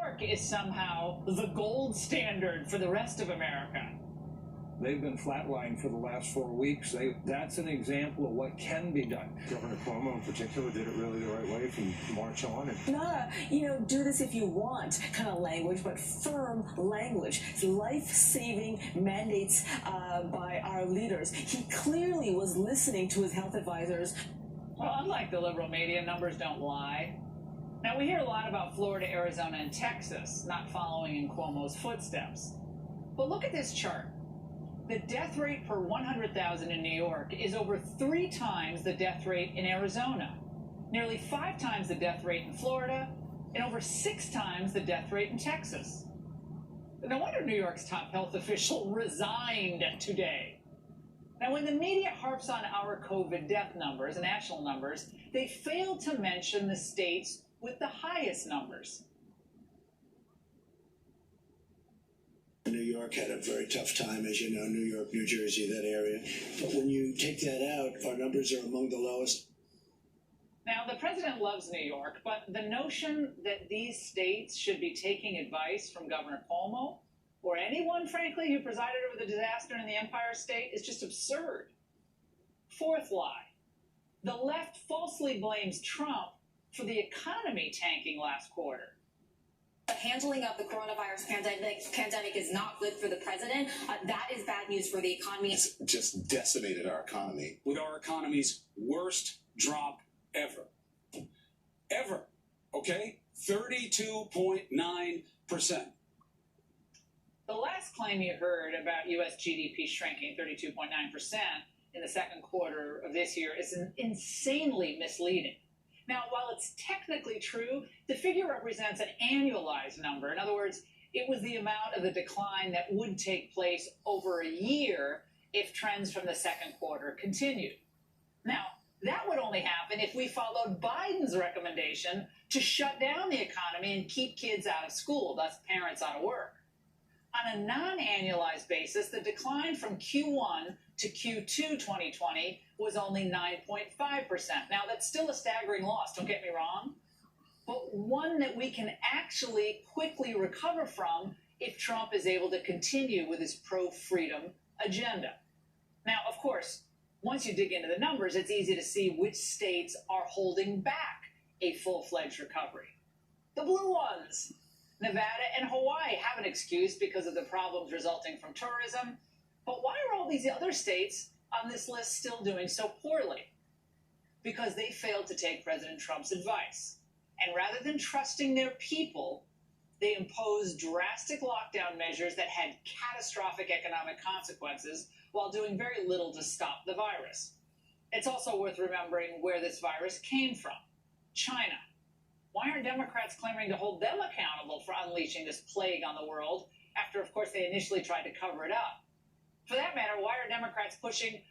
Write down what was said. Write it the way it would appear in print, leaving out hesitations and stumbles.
York is somehow the gold standard for the rest of America. They've been flatlined for the last 4 weeks. That's an example of what can be done. Governor Cuomo in particular did it really the right way from March on. Not a, do this if you want kind of language, but firm language. Life-saving mandates by our leaders. He clearly was listening to his health advisors. Well, unlike the liberal media, numbers don't lie. Now, we hear a lot about Florida, Arizona, and Texas not following in Cuomo's footsteps. But look at this chart. The death rate per 100,000 in New York is over 3 times the death rate in Arizona, nearly 5 times the death rate in Florida, and over 6 times the death rate in Texas. No wonder New York's top health official resigned today. Now, when the media harps on our COVID death numbers, national numbers, they fail to mention the states with the highest numbers. New York had a very tough time, as you know, New York, New Jersey, that area. But when you take that out, our numbers are among the lowest. Now, the president loves New York, but the notion that these states should be taking advice from Governor Cuomo, or anyone, frankly, who presided over the disaster in the Empire State is just absurd. Fourth lie. The left falsely blames Trump for the economy tanking last quarter. Handling of the coronavirus pandemic is not good for the president. That is bad news for the economy. It's just decimated our economy. With our economy's worst drop ever. Ever. Okay? 32.9%. The last claim you heard about U.S. GDP shrinking 32.9% in the second quarter of this year is insanely misleading. Now, while it's technically true, the figure represents an annualized number. In other words, it was the amount of the decline that would take place over a year if trends from the second quarter continued. Now, that would only happen if we followed Biden's recommendation to shut down the economy and keep kids out of school, thus parents out of work. On a non-annualized basis, the decline from Q1 to Q2 2020 was only 9.5%. Now, that's still a staggering loss, don't get me wrong, but one that we can actually quickly recover from if Trump is able to continue with his pro-freedom agenda. Now, of course, once you dig into the numbers, it's easy to see which states are holding back a full-fledged recovery. The blue ones. Nevada and Hawaii have an excuse because of the problems resulting from tourism. But why are all these other states on this list still doing so poorly? Because they failed to take President Trump's advice. And rather than trusting their people, they imposed drastic lockdown measures that had catastrophic economic consequences while doing very little to stop the virus. It's also worth remembering where this virus came from: China. Why aren't Democrats clamoring to hold them accountable for unleashing this plague on the world after, of course, they initially tried to cover it up? For that matter, why are Democrats pushing